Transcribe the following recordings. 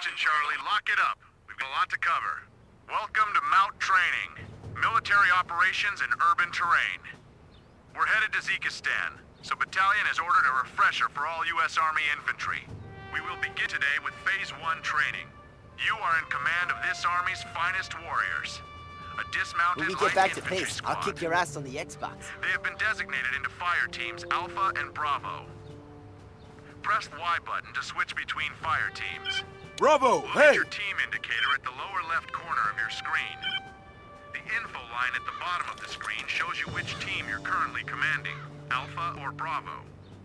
Attention, Charlie, lock it up. We've got a lot to cover. Welcome to Mount Training. Military operations in urban terrain. We're headed to Zekistan, so Battalion has ordered a refresher for all U.S. Army infantry. We will begin today with Phase 1 training. You are in command of this Army's finest warriors. A dismounted When we light get back to infantry base, squad. I'll kick your ass on the Xbox. They have been designated into fire teams Alpha and Bravo. Press the Y button to switch between fire teams. Bravo, Look hey! at your team indicator at the lower left corner of your screen. The info line at the bottom of the screen shows you which team you're currently commanding, Alpha or Bravo.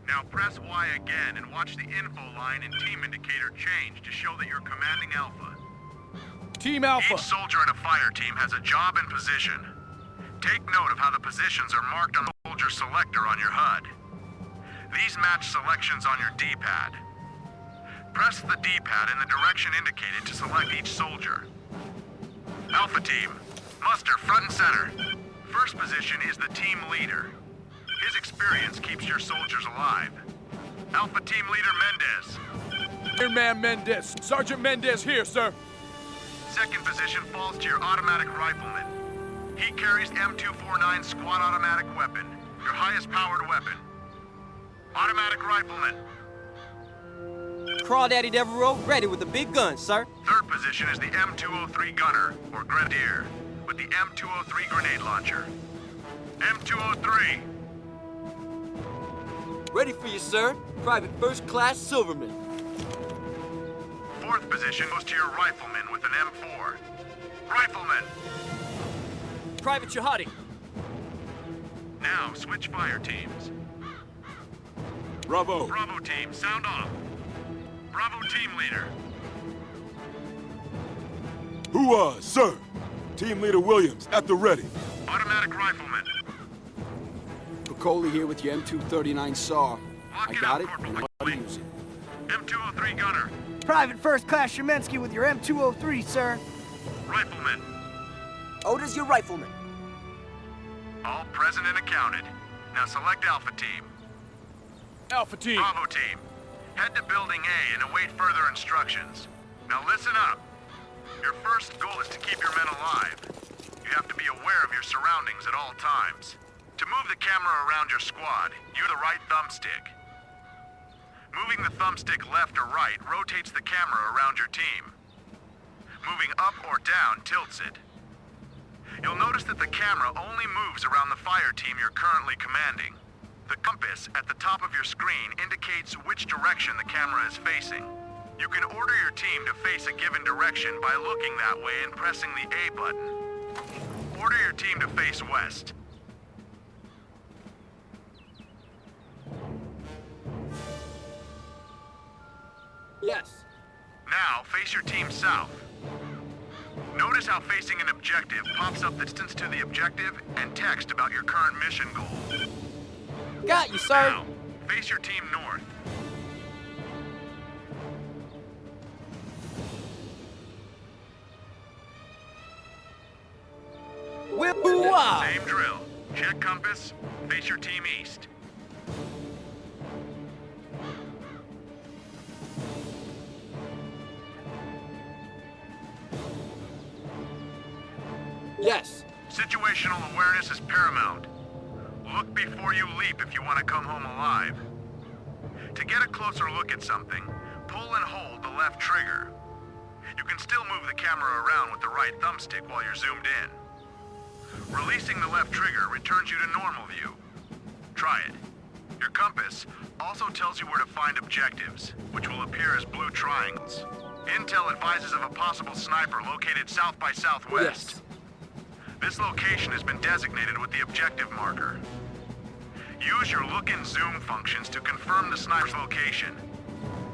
Now press Y again and watch the info line and team indicator change to show that you're commanding Alpha. Team Alpha. Each soldier in a fire team has a job and position. Take note of how the positions are marked on the soldier selector on your HUD. These match selections on your D-pad. Press the D-pad in the direction indicated to select each soldier. Alpha team, muster front and center. First position is the team leader. His experience keeps your soldiers alive. Alpha team leader Mendez. Airman Mendez. Sergeant Mendez here, sir. Second position falls to your automatic rifleman. He carries M249 squad automatic weapon, your highest powered weapon. Automatic rifleman. Crawdaddy Devereaux, ready with the big gun, sir. Third position is the M203 gunner, or grenadier, with the M203 grenade launcher. M203. Ready for you, sir. Private First Class Silverman. Fourth position goes to your rifleman with an M4. Rifleman. Private Jihadi. Now switch fire teams. Bravo. Bravo team, sound off. Bravo team leader. Sir. Team Leader Williams, at the ready. Automatic rifleman. Piccoli here with your M239 SAW. Lock I it got up, it, Corporal and I know how to Piccoli. use it. M203 gunner. Private First Class Shermensky with your M203, sir. Rifleman. Oda's your rifleman. All present and accounted. Now select Alpha team. Alpha team. Bravo team. Head to Building A and await further instructions. Now listen up. Your first goal is to keep your men alive. You have to be aware of your surroundings at all times. To move the camera around your squad, use the right thumbstick. Moving the thumbstick left or right rotates the camera around your team. Moving up or down tilts it. You'll notice that the camera only moves around the fire team you're currently commanding. The compass at the top of your screen indicates which direction the camera is facing. You can order your team to face a given direction by looking that way and pressing the A button. Order your team to face west. Yes. Now, face your team south. Notice how facing an objective pops up the distance to the objective and text about your current mission goal. Got you, sir. Now, face your team north. Whip-hoo-wah! Same drill. Check compass, face your team east. Yes. Situational awareness is paramount. Look before you leap if you want to come home alive. To get a closer look at something, pull and hold the left trigger. You can still move the camera around with the right thumbstick while you're zoomed in. Releasing the left trigger returns you to normal view. Try it. Your compass also tells you where to find objectives, which will appear as blue triangles. Intel advises of a possible sniper located south by southwest. Yes. This location has been designated with the objective marker. Use your look and zoom functions to confirm the sniper's location.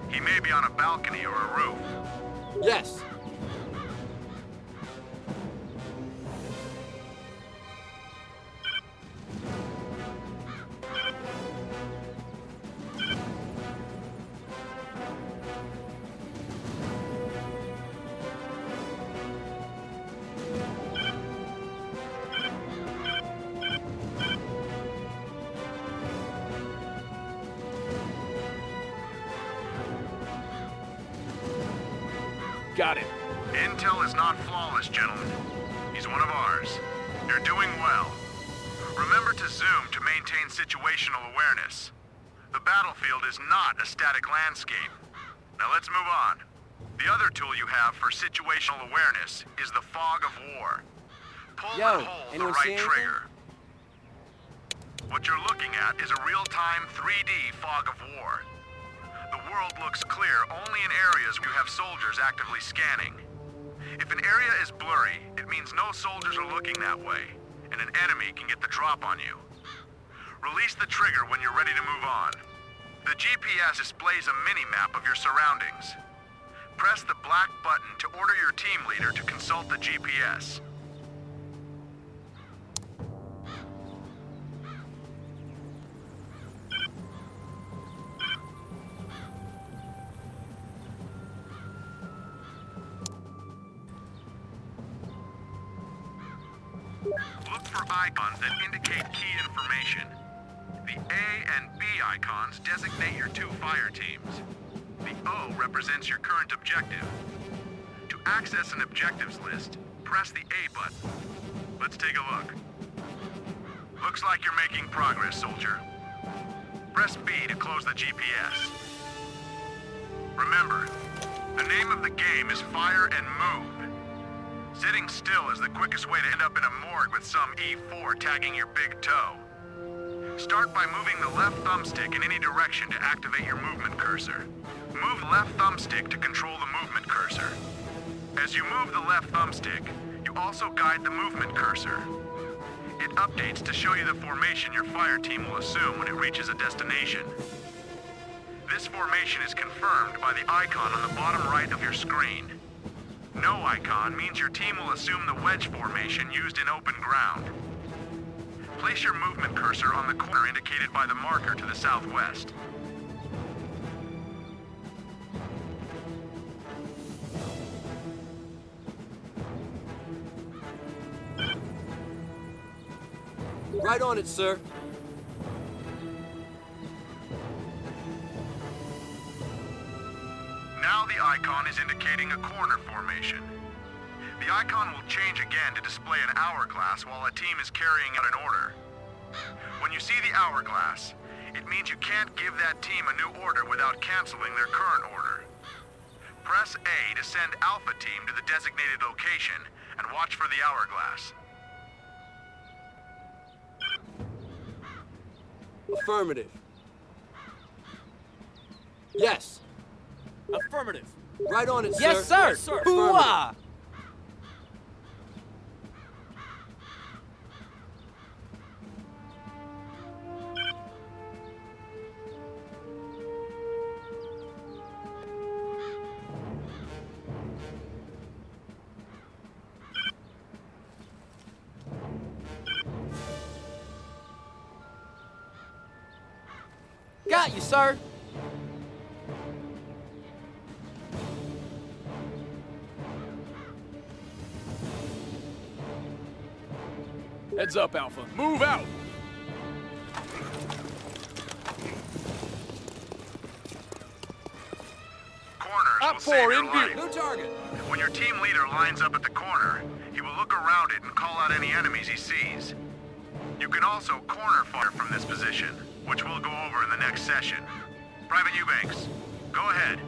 He may be on a balcony or a roof. Yes. Got it. Intel is not flawless, gentlemen. He's one of ours. You're doing well. Remember to zoom to maintain situational awareness. The battlefield is not a static landscape. Now let's move on. The other tool you have for situational awareness is the Fog of War. Pull Yo, and hold the anyone see right anything? trigger. What you're looking at is a real-time 3D Fog of War. The world looks clear only in areas where you have soldiers actively scanning. If an area is blurry, it means no soldiers are looking that way, and an enemy can get the drop on you. Release the trigger when you're ready to move on. The GPS displays a mini-map of your surroundings. Press the black button to order your team leader to consult the GPS. Look for icons that indicate key information. The A and B icons designate your two fire teams. The O represents your current objective. To access an objectives list, press the A button. Let's take a look. Looks like you're making progress, soldier. Press B to close the GPS. Remember, the name of the game is Fire and Move. Sitting still is the quickest way to end up in a morgue with some E4 tagging your big toe. Start by moving the left thumbstick in any direction to activate your movement cursor. Move left thumbstick to control the movement cursor. As you move the left thumbstick, you also guide the movement cursor. It updates to show you the formation your fire team will assume when it reaches a destination. This formation is confirmed by the icon on the bottom right of your screen. No icon means your team will assume the wedge formation used in open ground. Place your movement cursor on the corner indicated by the marker to the southwest. Right on it, sir. Now the icon is indicating a corner formation. The icon will change again to display an hourglass while a team is carrying out an order. When you see the hourglass, it means you can't give that team a new order without canceling their current order. Press A to send Alpha Team to the designated location and watch for the hourglass. Affirmative. Yes. Affirmative. Right on it, sir. Yes, sir. Yes, sir. Hoo-ah! Got you, sir. Heads up, Alpha. Move out! Corners Op will 4 save your in view. life. New target. When your team leader lines up at the corner, he will look around it and call out any enemies he sees. You can also corner fire from this position, which we'll go over in the next session. Private Eubanks, go ahead.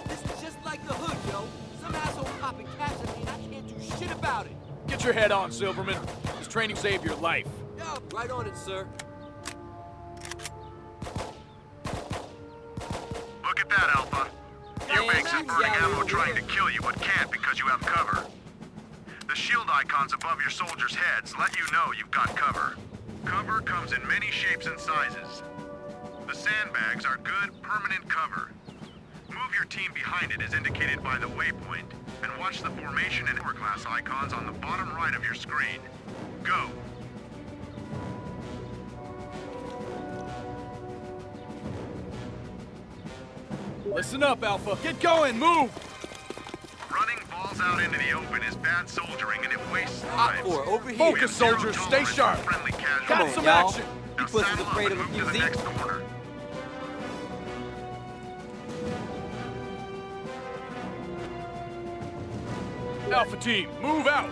This is just like the hood, yo. Some asshole popping cash at me and I can't do shit about it. Get your head on, Silverman. This training saved your life. Yo, right on it, sir. Look at that, Alpha. Eubanks is burning ammo trying to kill you, but can't because you have cover. The shield icons above your soldiers' heads let you know you've got cover. Cover comes in many shapes and sizes. The sandbags are good, permanent cover. Move your team behind it as indicated by the waypoint, and watch the formation and hourglass icons on the bottom right of your screen. Go! Listen up, Alpha. Get going, move! Running balls out into the open is bad soldiering and it wastes Op lives. 4, over here. We have Focus, zero soldiers. Stay tolerance for sharp. friendly casualties. Got on, some y'all. action. Now You pussies saddle up afraid and of a move to the QZ? next corner. Alpha team, move out.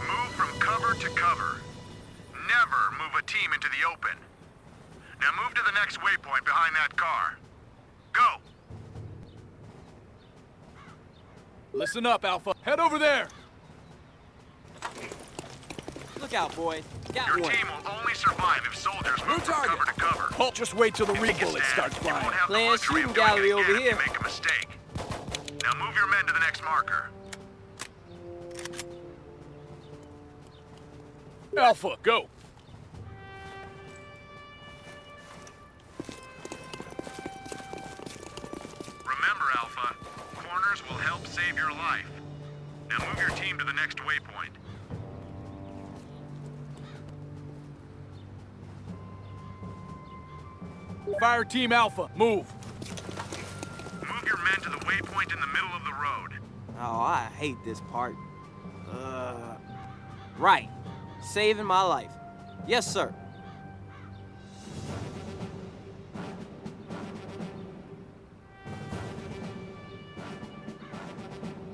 Move from cover to cover. Never move a team into the open. Now move to the next waypoint behind that car. Go! Listen up, Alpha. Head over there. Look out, boys. Got Your one. team will only survive if soldiers move from target. cover to cover. Halt, just wait till the If real you bullet stand, starts you flying. won't have the Playing luxury of shooting doing it gallery again over if here. you make a mistake. Now move your men to the next marker. Alpha, go. Remember, Alpha, corners will help save your life. Now move your team to the next waypoint. Fire team Alpha, move. Move your men to the waypoint in the middle of the road. Oh, I hate this part. Right. Saving my life. Yes, sir.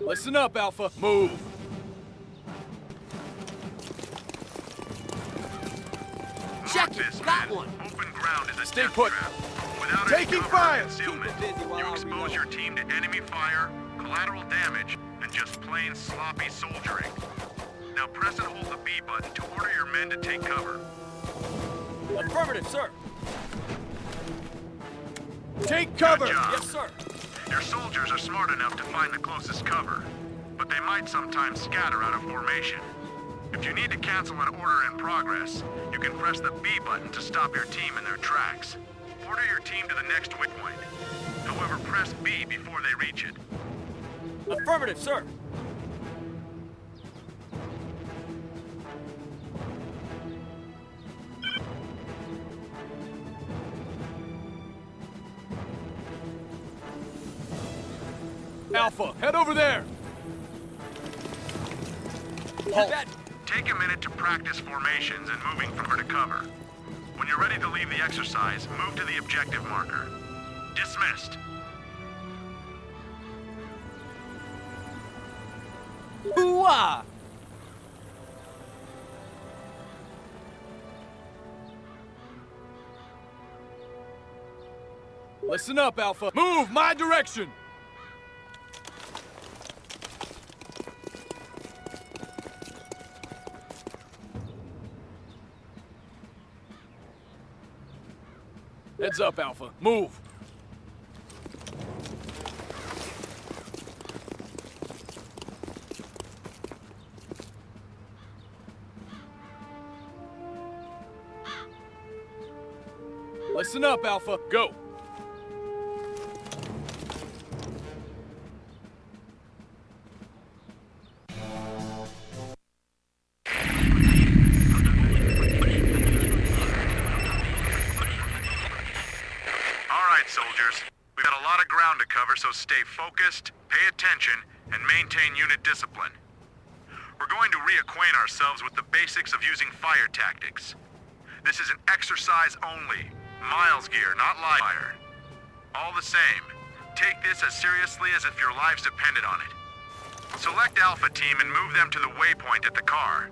Listen up, Alpha. Move. Check Mark it. this, Got men. one. Open ground is a Stay death put. trap. Without Taking any cover fire. or concealment, Keep it busy while you I expose reload. your team to enemy fire, collateral damage, and just plain sloppy soldiering. Now press and hold the B button to order your men to take cover. Affirmative, sir. Take cover. Good job. Yes, sir. Your soldiers are smart enough to find the closest cover, but they might sometimes scatter out of formation. If you need to cancel an order in progress, you can press the B button to stop your team in their tracks. Order your team to the next waypoint. However, press B before they reach it. Affirmative, sir. Alpha, head over there. Halt. Take a minute to practice formations and moving from cover to cover. When you're ready to leave the exercise, move to the objective marker. Dismissed. Hoo-ah! Listen up, Alpha. Move my direction. Heads up, Alpha. Move. Listen up, Alpha. Go. All right, soldiers. We've got a lot of ground to cover, so stay focused, pay attention, and maintain unit discipline. We're going to reacquaint ourselves with the basics of using fire tactics. This is an exercise only. Miles gear, not live fire. All the same, take this as seriously as if your lives depended on it. Select Alpha Team and move them to the waypoint at the car.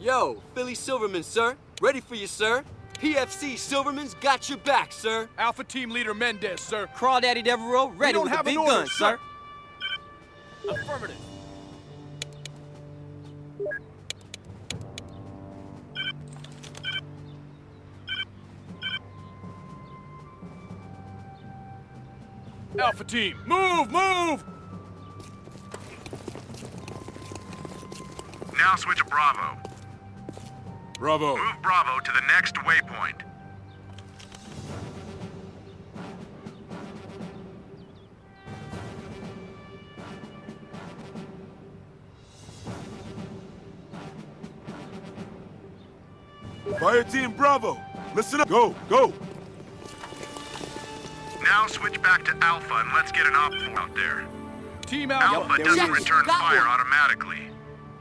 Yo, Philly Silverman, sir. Ready for you, sir. PFC Silverman's got your back, sir. Alpha Team Leader Mendez, sir. Crawdaddy Devereaux, ready don't with the have an big order, guns, sir. Affirmative. Alpha Team, move, move! Now switch to Bravo. Bravo. Move Bravo to the next waypoint. Fire team Bravo. Listen up. Go, go. Now switch back to Alpha and let's get an op out there. Team Alpha, Alpha doesn't Jackson, return got fire one. automatically.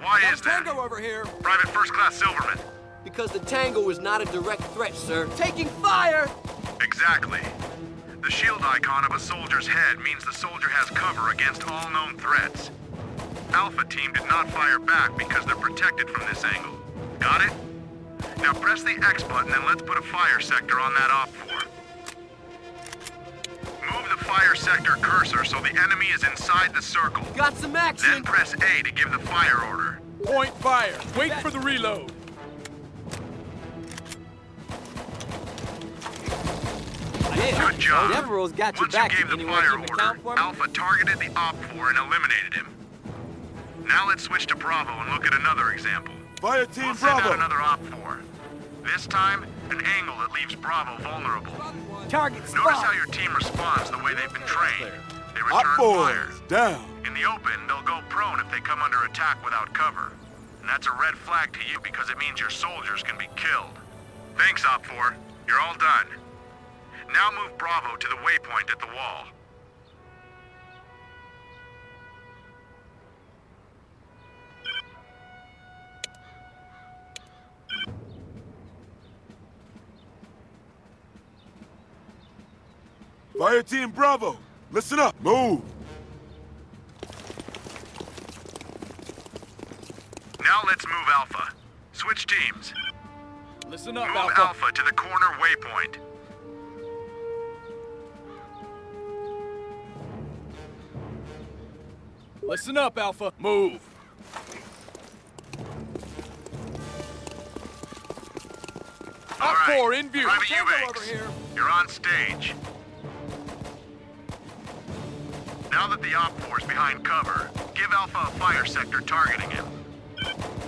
Why is that? Tango over here. Private First Class Silverman. Because the Tango is not a direct threat, sir. Taking fire! Exactly. The shield icon of a soldier's head means the soldier has cover against all known threats. Alpha Team did not fire back because they're protected from this angle. Got it? Now press the X button and let's put a fire sector on that Op 4. Move the fire sector cursor so the enemy is inside the circle. Got some Then action! press A to give the fire order. Point fire. Wait for the reload. Good job. Devereaux's got your Once back. you gave the Anyone fire keep order, account for me? Alpha targeted the Op 4 and eliminated him. Now let's switch to Bravo and look at another example. Fire Team We'll send out Bravo! another Op 4. This time, an angle that leaves Bravo vulnerable. Target Notice how spot. your team responds the way they've been trained. They Op return 4 fire. is down. In the open, they'll go prone if they come under attack without cover. And that's a red flag to you because it means your soldiers can be killed. Thanks, Op 4. You're all done. Now move Bravo to the waypoint at the wall. Fire Team Bravo! Listen up! Move! Now let's move Alpha. Switch teams. Listen up, Move Alpha. Alpha to the corner waypoint. Listen up, Alpha. Move. All Op right. 4 in view. Private Tango Eubanks, over here. you're on stage. Now that the Op 4's behind cover, give Alpha a fire sector targeting him.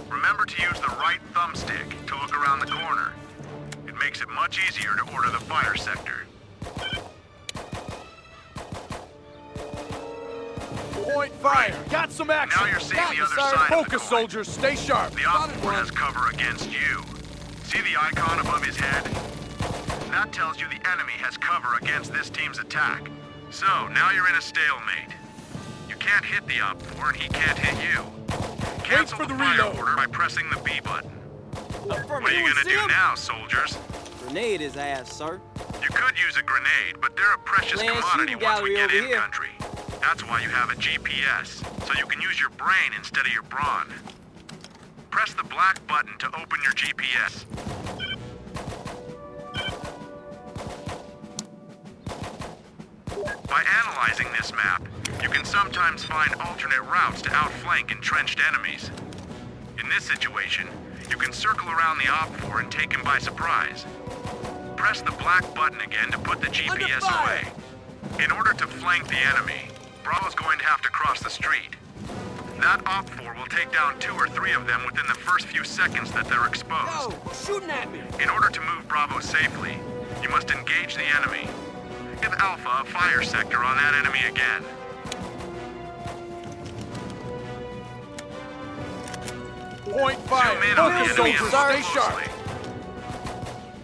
Remember to use the right thumbstick to look around the corner. It makes it much easier to order the fire sector. Point fire. Got some action. Now you're seeing Got the you, other sir. side of the Focus, coin. soldiers. Stay sharp. The Op 4 has cover against you. See the icon above his head? That tells you the enemy has cover against this team's attack. So, now you're in a stalemate. You can't hit the Op 4 and he can't hit you. Cancel for the the fire reload. order by pressing the B button. What are you gonna do now, soldiers? Grenade his ass, sir. You could use a grenade, but they're a precious Land commodity shooting once we gallery get over in here. country. That's why you have a GPS, so you can use your brain instead of your brawn. Press the black button to open your GPS. By analyzing this map, you can sometimes find alternate routes to outflank entrenched enemies. In this situation, you can circle around the Op 4 and take him by surprise. Press the black button again to put the GPS away. In order to flank the enemy, Bravo's going to have to cross the street. That Op 4 will take down 2 or 3 of them within the first few seconds that they're exposed. Shooting at me! In order to move Bravo safely, you must engage the enemy. Give Alpha a fire sector on that enemy again. Point fire. Zoom in on the Focus, enemy and soldiers. look Stay sharp. closely.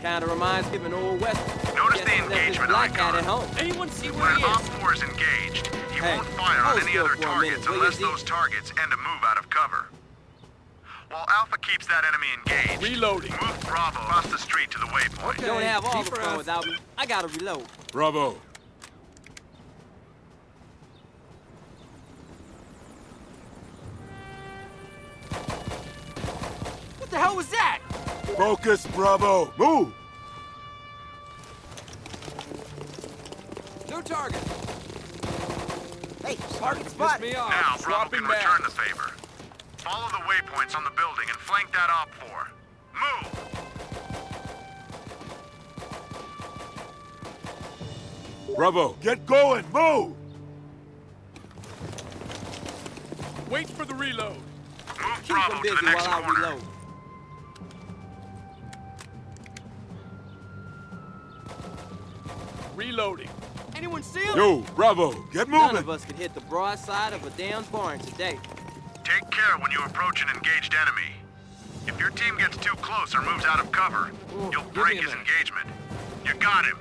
Kinda reminds me of an old west. Notice the Guess he left his engagement black hat icon. at home. Anyone see where When he an Op is? 4 is engaged, he Hey, won't fire on hold any still other for a targets minute, will unless you, those targets end a move out of cover. While Alpha keeps that enemy engaged, Reloading. move Bravo across the street to the waypoint. Don't have all Deep the fun breath. without me. I gotta reload. Bravo! What the hell was that? Focus, Bravo! Move! New target. Hey, target Piss spot. me off. Now, Bravo Swapping can back. return the favor. Follow the waypoints on the building and flank that Op 4. Move! Bravo! Get going! Move! Wait for the reload. Move Keep Bravo them to busy the next while I corner. reload. Reloading. Anyone see him? Yo, Bravo! Get None moving! of us could hit the broadside of a damn barn today. Take care when you approach an engaged enemy. If your team gets too close or moves out of cover, you'll give break me a his minute. engagement. You got him.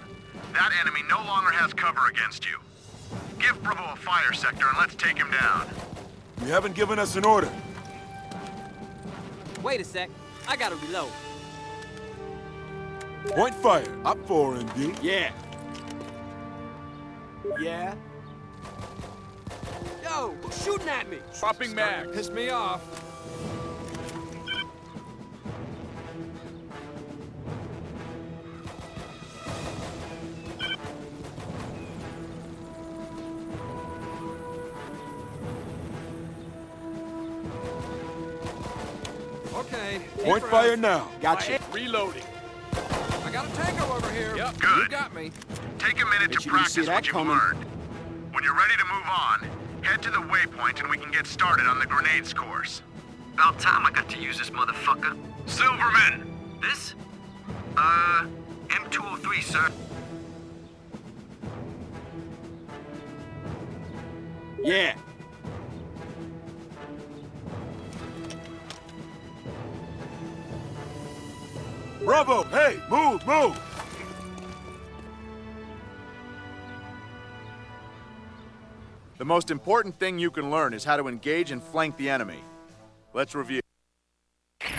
That enemy no longer has cover against you. Give Bravo a fire sector and let's take him down. You haven't given us an order. Wait a sec. I gotta reload. Point fire. Op 4 in view. Yeah. Yeah? Yo, who's shooting at me? Swapping mag. Piss me off. Okay. Point fire now. Gotcha. Reloading. I got a tango over here. Yep. Good. You got me. Take a minute Bet to you didn't see practice that what you've coming. learned. When you're ready to move on, head to the waypoint and we can get started on the grenades course. About time I got to use this motherfucker. Silverman! This? M203, sir. Yeah. Bravo. Hey, move, move. The most important thing you can learn is how to engage and flank the enemy. Let's review. Today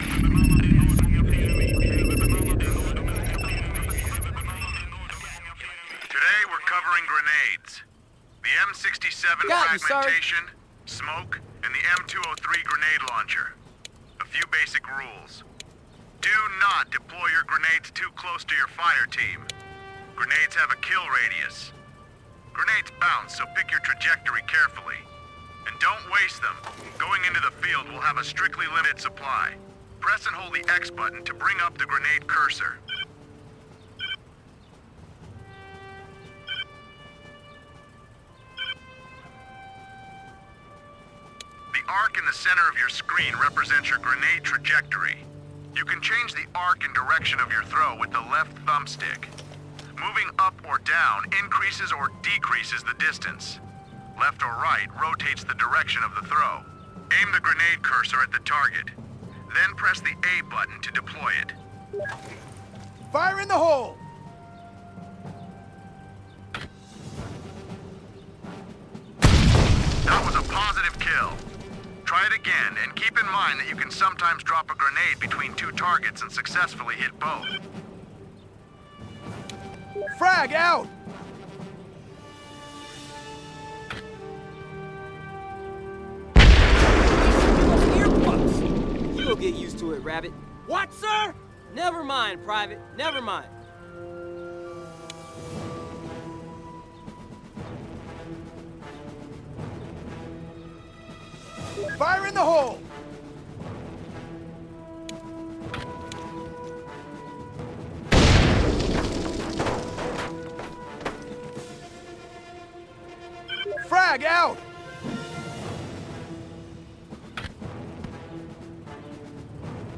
we're covering grenades. The M67 Got you, sir. fragmentation, smoke, and the M203 grenade launcher. A few basic rules. Do not deploy your grenades too close to your fire team. Grenades have a kill radius. Grenades bounce, so pick your trajectory carefully. And don't waste them. Going into the field will have a strictly limited supply. Press and hold the X button to bring up the grenade cursor. The arc in the center of your screen represents your grenade trajectory. You can change the arc and direction of your throw with the left thumbstick. Moving up or down increases or decreases the distance. Left or right rotates the direction of the throw. Aim the grenade cursor at the target. Then press the A button to deploy it. Fire in the hole! That was a positive kill. Try it again, and keep in mind that you can sometimes drop a grenade between two targets and successfully hit both. Frag out! Earplugs. You'll get used to it, Rabbit. What, sir? Never mind, Private. Never mind. Fire in the hole! Frag out!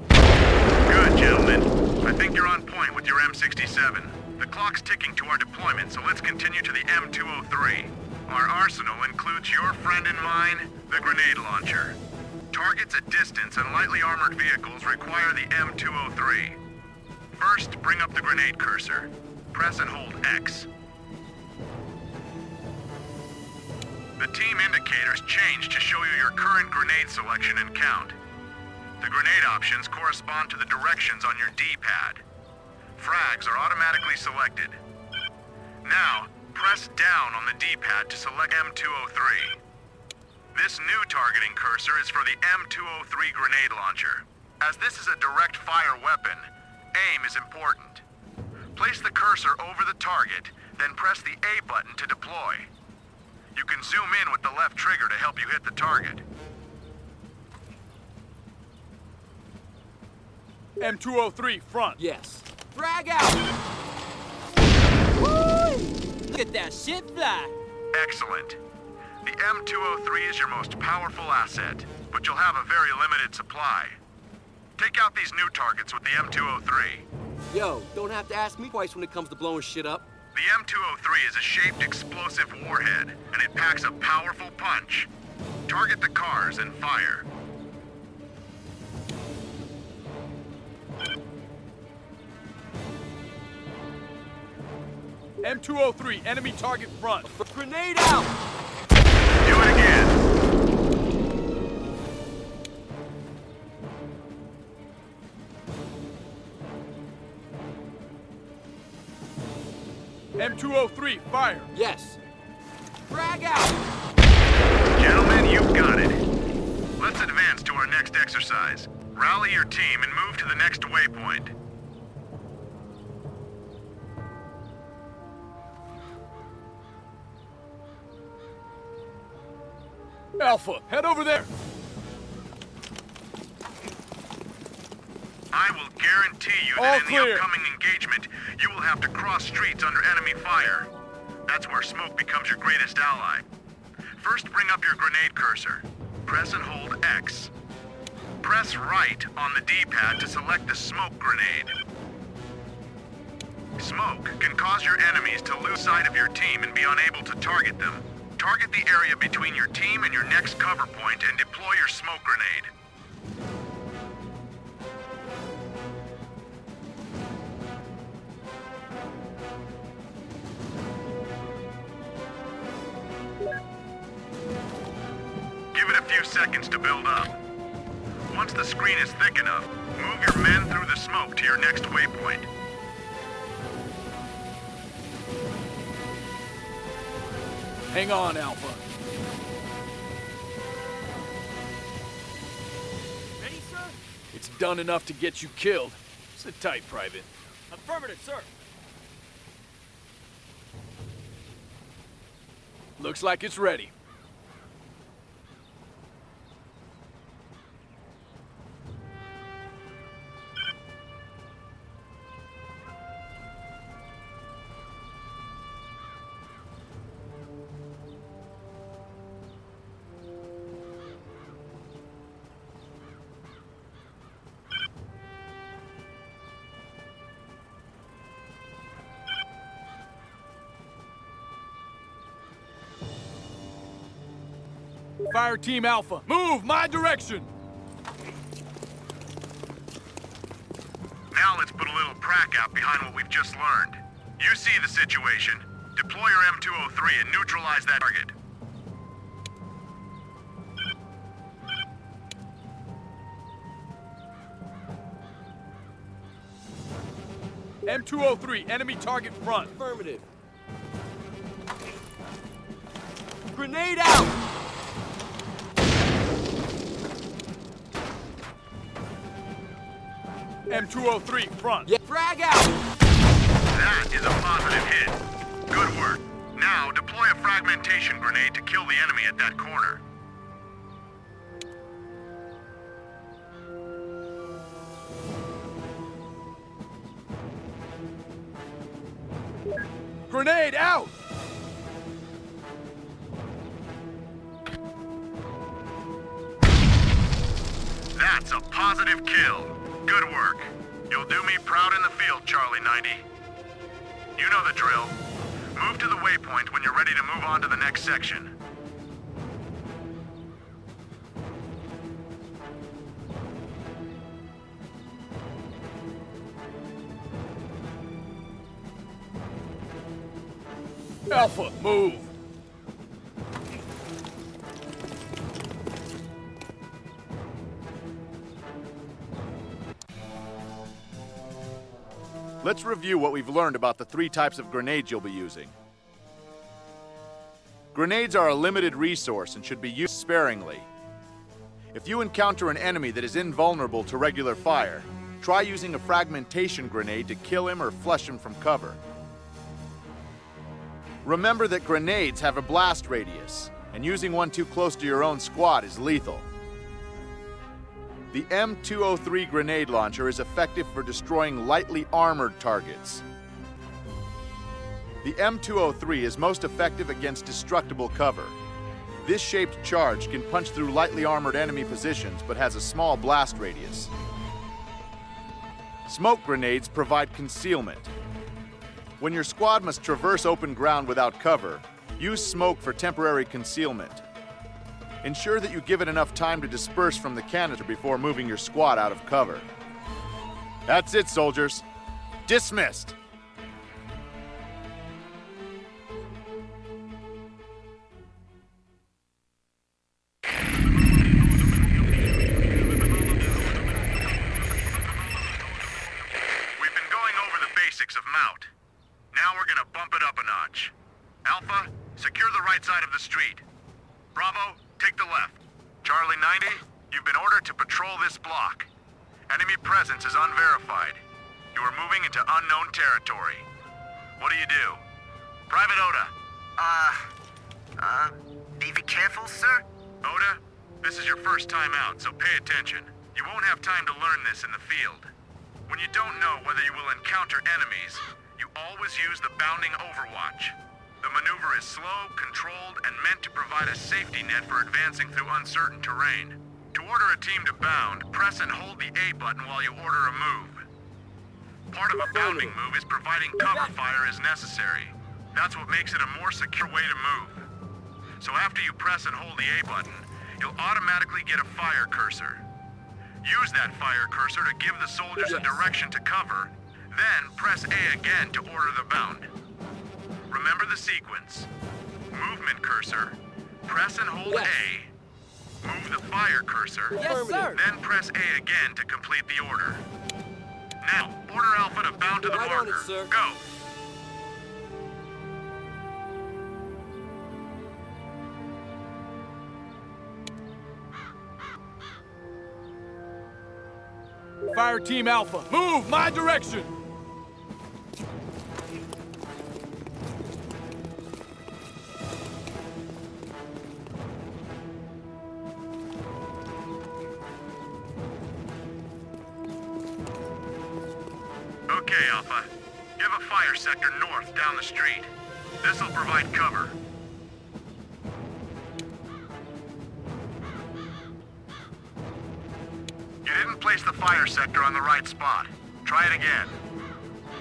Good, gentlemen. I think you're on point with your M67. The clock's ticking to our deployment, so let's continue to the M203. Our arsenal includes your friend and mine, the grenade launcher. Targets at distance and lightly armored vehicles require the M203. First, bring up the grenade cursor. Press and hold X. The team indicators change to show you your current grenade selection and count. The grenade options correspond to the directions on your D-pad. Frags are automatically selected. Now, press down on the D-pad to select M203. This new targeting cursor is for the M203 grenade launcher. As this is a direct fire weapon, aim is important. Place the cursor over the target, then press the A button to deploy. You can zoom in with the left trigger to help you hit the target. M203 front. Yes. Frag out! Woo! Look at that shit fly! Excellent. The M203 is your most powerful asset, but you'll have a very limited supply. Take out these new targets with the M203. Yo, don't have to ask me twice when it comes to blowing shit up. The M203 is a shaped explosive warhead, and it packs a powerful punch. Target the cars and fire. M203, enemy target front. Grenade out! Do it again. M203, fire. Yes. Frag out! Gentlemen, you've got it. Let's advance to our next exercise. Rally your team and move to the next waypoint. Alpha, head over there. I will guarantee you All that in clear. the upcoming engagement, you will have to cross streets under enemy fire. That's where smoke becomes your greatest ally. First, bring up your grenade cursor. Press and hold X. Press right on the D-pad to select the smoke grenade. Smoke can cause your enemies to lose sight of your team and be unable to target them. Target the area between your team and your next cover point and deploy your smoke grenade. Give it a few seconds to build up. Once the screen is thick enough, move your men through the smoke to your next waypoint. Hang on, Alpha. Ready, sir? It's done enough to get you killed. Sit tight, Private. Affirmative, sir. Looks like it's ready. Fire Team Alpha, move my direction! Now let's put a little prac out behind what we've just learned. You see the situation. Deploy your M203 and neutralize that target. M203, enemy target front. Affirmative. Grenade out! M203, front. Yeah. Frag out! That is a positive hit. Good work. Now deploy a fragmentation grenade to kill the enemy at that corner. Grenade out! That's a positive kill. Good work. You'll do me proud in the field, Charlie 90. You know the drill. Move to the waypoint when you're ready to move on to the next section. Alpha, move! Let's review what we've learned about the 3 types of grenades you'll be using. Grenades are a limited resource and should be used sparingly. If you encounter an enemy that is invulnerable to regular fire, try using a fragmentation grenade to kill him or flush him from cover. Remember that grenades have a blast radius, and using one too close to your own squad is lethal. The M203 grenade launcher is effective for destroying lightly armored targets. The M203 is most effective against destructible cover. This shaped charge can punch through lightly armored enemy positions but has a small blast radius. Smoke grenades provide concealment. When your squad must traverse open ground without cover, use smoke for temporary concealment. Ensure that you give it enough time to disperse from the canister before moving your squad out of cover. That's it, soldiers. Dismissed. We've been going over the basics of MOUT. Now we're gonna bump it up a notch. Alpha, secure the right side of the street. Bravo, take the left. Charlie 90, you've been ordered to patrol this block. Enemy presence is unverified. You are moving into unknown territory. What do you do? Private Oda. Be careful, sir? Oda, this is your first time out, so pay attention. You won't have time to learn this in the field. When you don't know whether you will encounter enemies, you always use the bounding overwatch. The maneuver is slow, controlled, and meant to provide a safety net for advancing through uncertain terrain. To order a team to bound, press and hold the A button while you order a move. Part of a bounding move is providing cover fire as necessary. That's what makes it a more secure way to move. So after you press and hold the A button, you'll automatically get a fire cursor. Use that fire cursor to give the soldiers a direction to cover, then press A again to order the bound. Remember the sequence. Movement cursor, press and hold A, move the fire cursor, Yes, sir. then press A again to complete the order. Now, order Alpha to bound to the Right on it, marker. sir. Go! Fire Team Alpha, move my direction! Okay, Alpha. You have a fire sector north down the street. This'll provide cover. You didn't place the fire sector on the right spot. Try it again.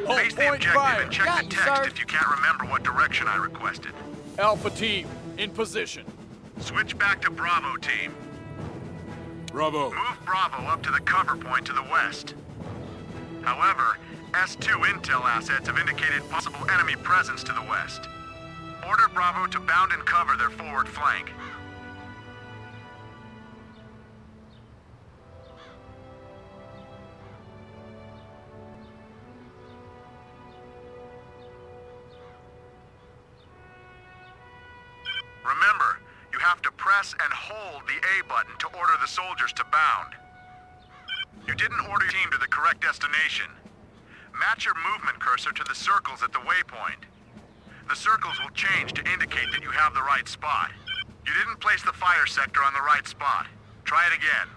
Hold Face the point objective fire! and check Got the you, text sir. if you can't remember what direction I requested. Alpha Team, in position. Switch back to Bravo team. Bravo. Move Bravo up to the cover point to the west. However, S2 intel assets have indicated possible enemy presence to the west. Order Bravo to bound and cover their forward flank. Remember, you have to press and hold the A button to order the soldiers to bound. You didn't order your team to the correct destination. Match your movement cursor to the circles at the waypoint. The circles will change to indicate that you have the right spot. You didn't place the fire sector on the right spot. Try it again.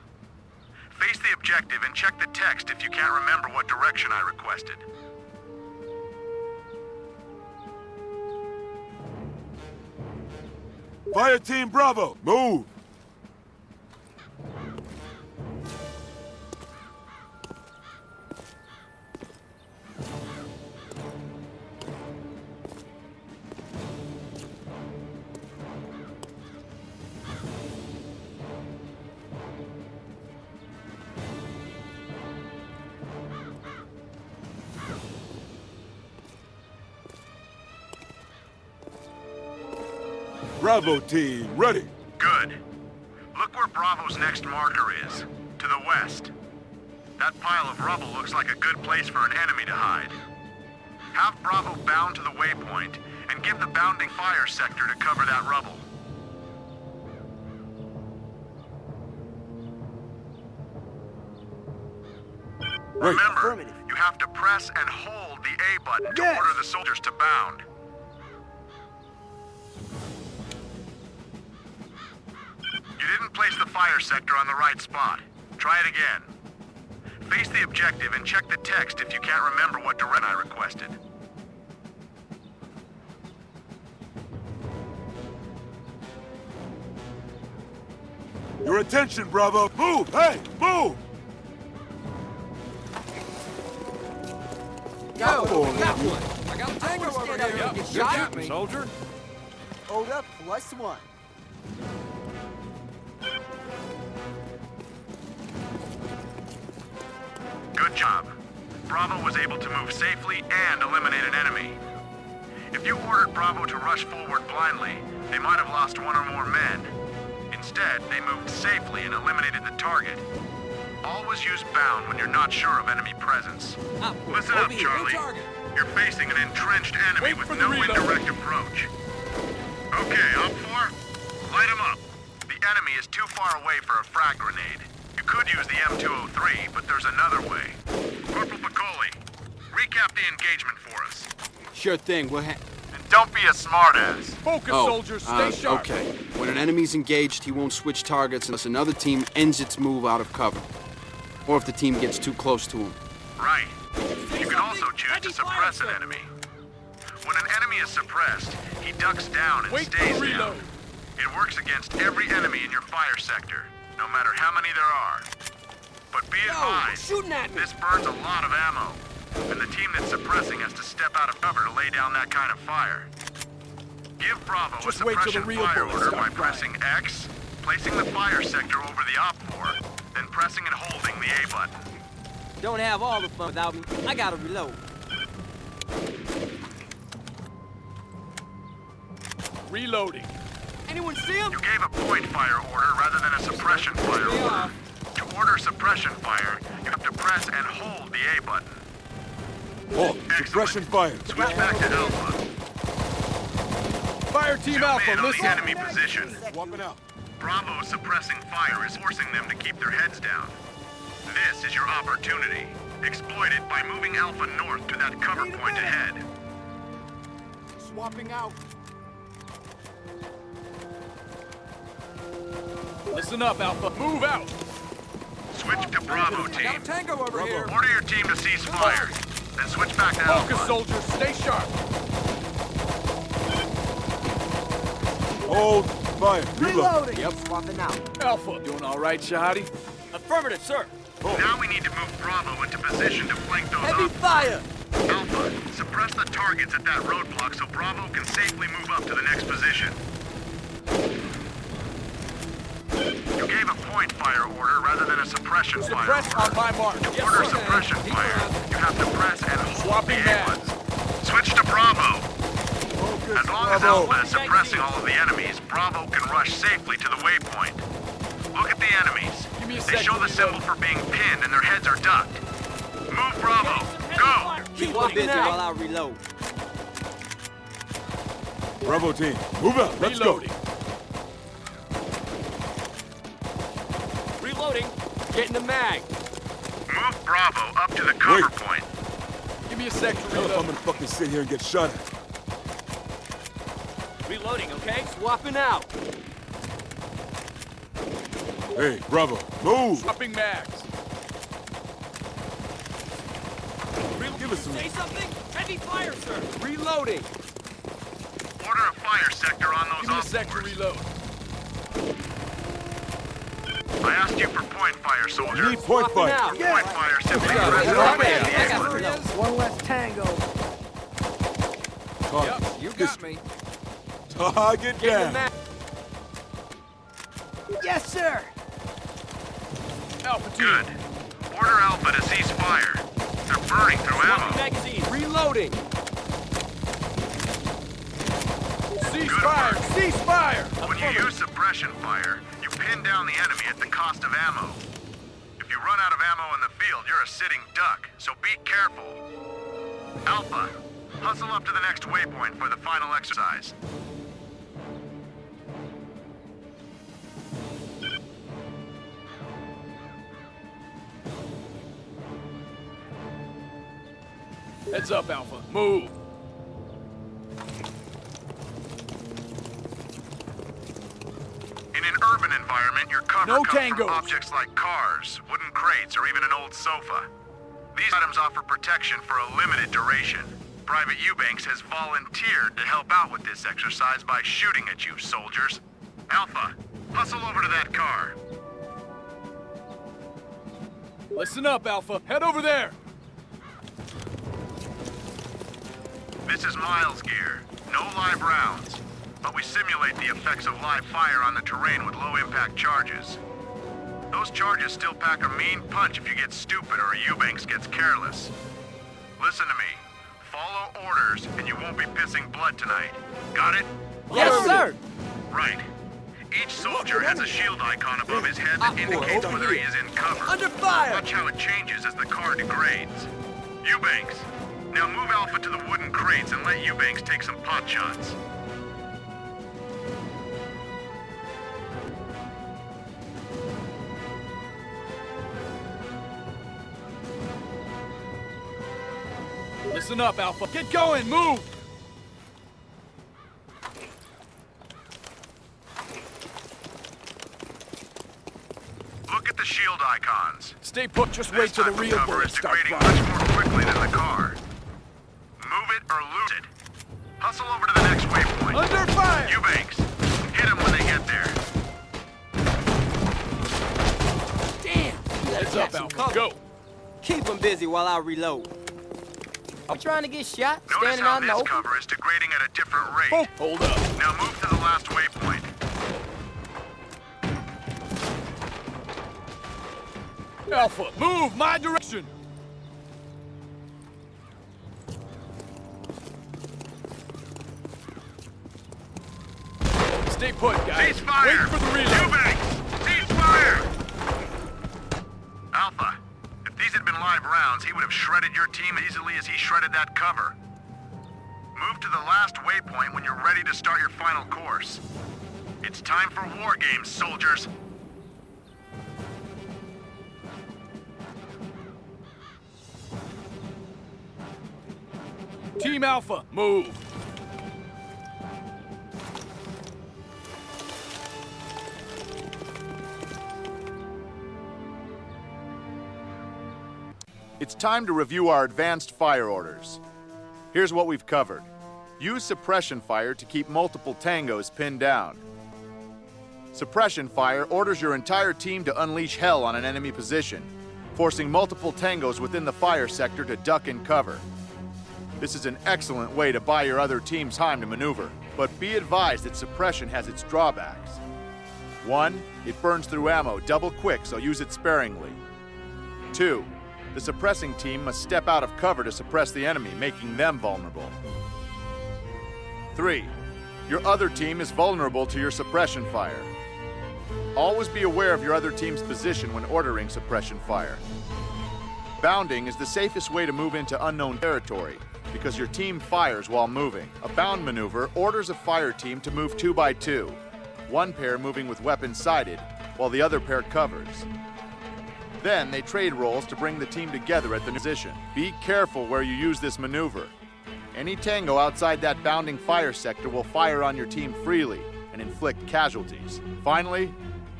Face the objective and check the text if you can't remember what direction I requested. Fire Team Bravo, move. Bravo Team, ready. Good. Look where Bravo's next marker is. To the west. That pile of rubble looks like a good place for an enemy to hide. Have Bravo bound to the waypoint, and give the bounding fire sector to cover that rubble. Right. Remember, Affirmative. you have to press and hold the A button to Yes. order the soldiers to bound. You didn't place the fire sector on the right spot. Try it again. Face the objective and check the text if you can't remember what direction I requested. Your attention, Bravo. Move, hey, move. Go! Oh, Got one! I got a tango over stand up here. and get Good shot. captain, soldier. Oda +1. Good job. Bravo was able to move safely and eliminate an enemy. If you ordered Bravo to rush forward blindly, they might have lost one or more men. Instead, they moved safely and eliminated the target. Always use bound when you're not sure of enemy presence. Listen up, Over here, Charlie. in target. You're facing an entrenched enemy Wait with for the no reload. indirect approach. Okay, Op 4, light him up. The enemy is too far away for a frag grenade. You could use the M203, but there's another way. Corporal Piccoli, recap the engagement for us. Sure thing, we'll And don't be a smartass. Focus, soldiers. Stay sharp. Okay. When an enemy's engaged, he won't switch targets unless another team ends its move out of cover. Or if the team gets too close to him. Right. You can also choose to suppress an enemy. When an enemy is suppressed, he ducks down and Wait for stays the reload. down. It works against every enemy in your fire sector, no matter how many there are. But be advised, shooting at me. this burns a lot of ammo, and the team that's suppressing has to step out of cover to lay down that kind of fire. Give Bravo Just a wait till the suppression real fire bullets order by start flying. pressing X, placing the fire sector over the Op 4, then pressing and holding the A button. Don't have all the fun without me. I gotta reload. Reloading. Anyone see him? You gave a point fire order rather than a suppression fire order. To order suppression fire, you have to press and hold the A button. Halt. Suppression fire. Switch back to Alpha. Fire Team Zoom Alpha, in on listen. the enemy position. Swapping out. Bravo suppressing fire is forcing them to keep their heads down. This is your opportunity. Exploit it by moving Alpha north to that cover point ahead. Swapping out. Listen up, Alpha. Move out. Switch to Bravo I got a team. tango over here. Order your team to cease fire. Then switch back to Focus, Alpha. soldiers. Stay sharp. Hold. Fire. Reload. Reloading. Yep, swapping out. Alpha. Doing all right, Shahadi? Affirmative, sir. Now we need to move Bravo into position to flank those Heavy up. fire! Alpha, suppress the targets at that roadblock so Bravo can safely move up to the next position. You gave a point fire order rather than a suppression fire Suppress on order. my mark. To order suppression fire, you have to press and hold Swapping the A mags. button. Switch to Bravo. Focus. As long as Bravo. Alpha is suppressing all of the enemies, Bravo can rush safely to the waypoint. Look at the enemies. Give me a They sec show to the reload. symbol for being pinned and their heads are ducked. Move Bravo. Go! Keep busy while I reload. Bravo team. Move out. Let's go. Reloading. Reloading. Getting the mag. Move Bravo up to the cover Wait. point. Give me a sec to Hell if I'm reload. gonna fucking sit here and get shot at. Reloading, okay? Swapping out. Hey, Bravo. Move. Swapping mags. Give us some. Say something? Heavy fire, sir. Reloading. Order a fire sector on those Give me a sec to op-fours. reload. I asked you for point fire, soldier. Need point Swapping fire. out. Point fire simply Yeah, press yeah, and yeah, hold the yeah, A yeah. button. There he is. One less tango. Target. Yep, you got me. Target Getting the down. mag. Yes, sir. Alpha Team. Good. Order Alpha to cease fire. They're burning through ammo. Magazine. Reloading. Cease Good fire. work. Cease fire. When you use suppression fire, you pin down the enemy at the cost of ammo. If you run out of ammo in the field, you're a sitting duck, so be careful. Alpha, hustle up to the next waypoint for the final exercise. Heads up, Alpha. Move. In an urban environment, your cover No comes from tangos. objects like cars, wooden crates, or even an old sofa. These items offer protection for a limited duration. Private Eubanks has volunteered to help out with this exercise by shooting at you, soldiers. Alpha, hustle over to that car. Listen up, Alpha. Head over there. This is Miles gear. No live rounds. But we simulate the effects of live fire on the terrain with low-impact charges. Those charges still pack a mean punch if you get stupid or Eubanks gets careless. Listen to me. Follow orders, and you won't be pissing blood tonight. Got it? Yes, sir. Right. Each soldier has a shield icon above his head that indicates over whether he here. is in cover. Under fire. Watch how it changes as the car degrades. Eubanks, Now move Alpha to the wooden crates and let Eubanks take some pot shots. Listen up, Alpha. Get going, move! Look at the shield icons. Stay put, just wait This till the type of real cover bullets is start degrading flying. much more quickly than the car. Move it or lose it. Hustle over to the next waypoint. Under fire! Eubanks, hit them when they get there. Damn! Heads up, Alpha. Go! Keep them busy while I reload. I'm trying to get shot, Notice standing how out in the this open. cover is degrading at a different rate. Oh, hold up. Now move to the last waypoint. Alpha, move my direction! Stay put, guys. Cease fire! Wait for the reload. Eubanks, cease fire! Alpha, if these had been live rounds, he would have shredded your team as easily as he shredded that cover. Move to the last waypoint when you're ready to start your final course. It's time for war games, soldiers. Team Alpha, move! It's time to review our advanced fire orders. Here's what we've covered. Use suppression fire to keep multiple tangos pinned down. Suppression fire orders your entire team to unleash hell on an enemy position, forcing multiple tangos within the fire sector to duck and cover. This is an excellent way to buy your other team time to maneuver, but be advised that suppression has its drawbacks. 1. It burns through ammo double quick, so use it sparingly. 2. The suppressing team must step out of cover to suppress the enemy, making them vulnerable. 3. Your other team is vulnerable to your suppression fire. Always be aware of your other team's position when ordering suppression fire. Bounding is the safest way to move into unknown territory, because your team fires while moving. A bound maneuver orders a fire team to move 2 by 2, one pair moving with weapons sighted, while the other pair covers. Then they trade roles to bring the team together at the position. Be careful where you use this maneuver. Any tango outside that bounding fire sector will fire on your team freely and inflict casualties. Finally,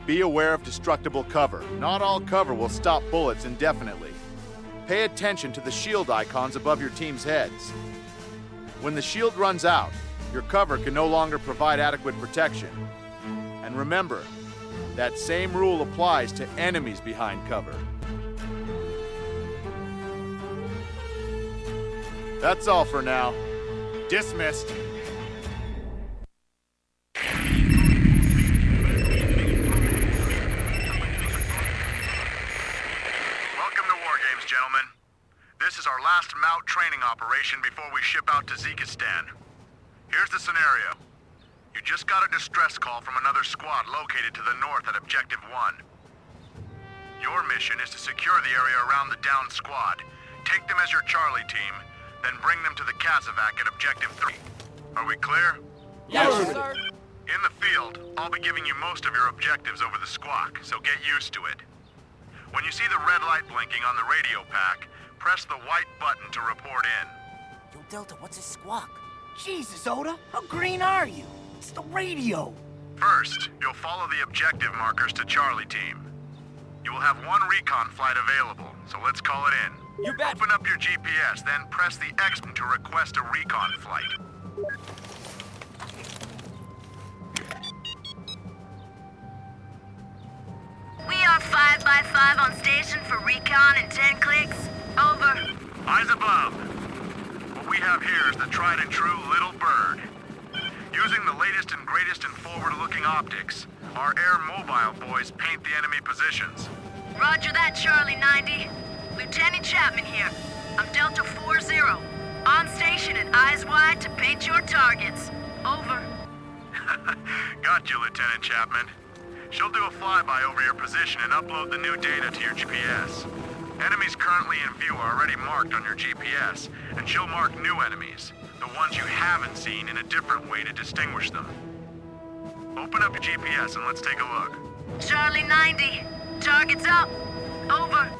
be aware of destructible cover. Not all cover will stop bullets indefinitely. Pay attention to the shield icons above your team's heads. When the shield runs out, your cover can no longer provide adequate protection. And remember, that same rule applies to enemies behind cover. That's all for now. Dismissed. Welcome to War Games, gentlemen. This is our last MOUT training operation before we ship out to Zekistan. Here's the scenario. You just got a distress call from another squad located to the north at Objective 1. Your mission is to secure the area around the downed squad, take them as your Charlie team, then bring them to the Kazovac at Objective 3. Are we clear? Yes, sir. In the field, I'll be giving you most of your objectives over the squawk, so get used to it. When you see the red light blinking on the radio pack, press the white button to report in. Yo, Delta, what's a squawk? Jesus, Oda, how green are you? It's the radio. First, you'll follow the objective markers to Charlie Team. You will have one recon flight available, so let's call it in. You bet. Open up your GPS, then press the X button to request a recon flight. We are 5 by 5 on station for recon in 10 clicks. Over. Eyes above. What we have here is the tried and true Little Bird. Using the latest and greatest in forward-looking optics, our air mobile boys paint the enemy positions. Roger that, Charlie 90. Lieutenant Chapman here. I'm Delta 4-0. On station and eyes wide to paint your targets. Over. Got you, Lieutenant Chapman. She'll do a flyby over your position and upload the new data to your GPS. Enemies currently in view are already marked on your GPS, and she'll mark new enemies, the ones you haven't seen, in a different way to distinguish them. Open up your GPS and let's take a look. Charlie 90. Target's up. Over.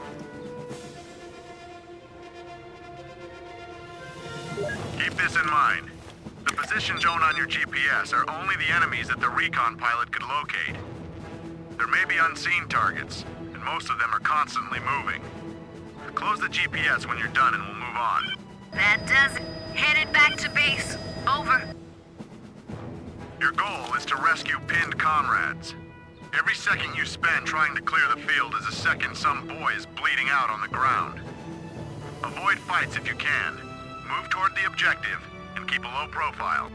Keep this in mind. The position shown on your GPS are only the enemies that the recon pilot could locate. There may be unseen targets, and most of them are constantly moving. Close the GPS when you're done and we'll move on. That does it. Headed back to base. Over. Your goal is to rescue pinned comrades. Every second you spend trying to clear the field is a second some boy is bleeding out on the ground. Avoid fights if you can. Move toward the objective and keep a low profile.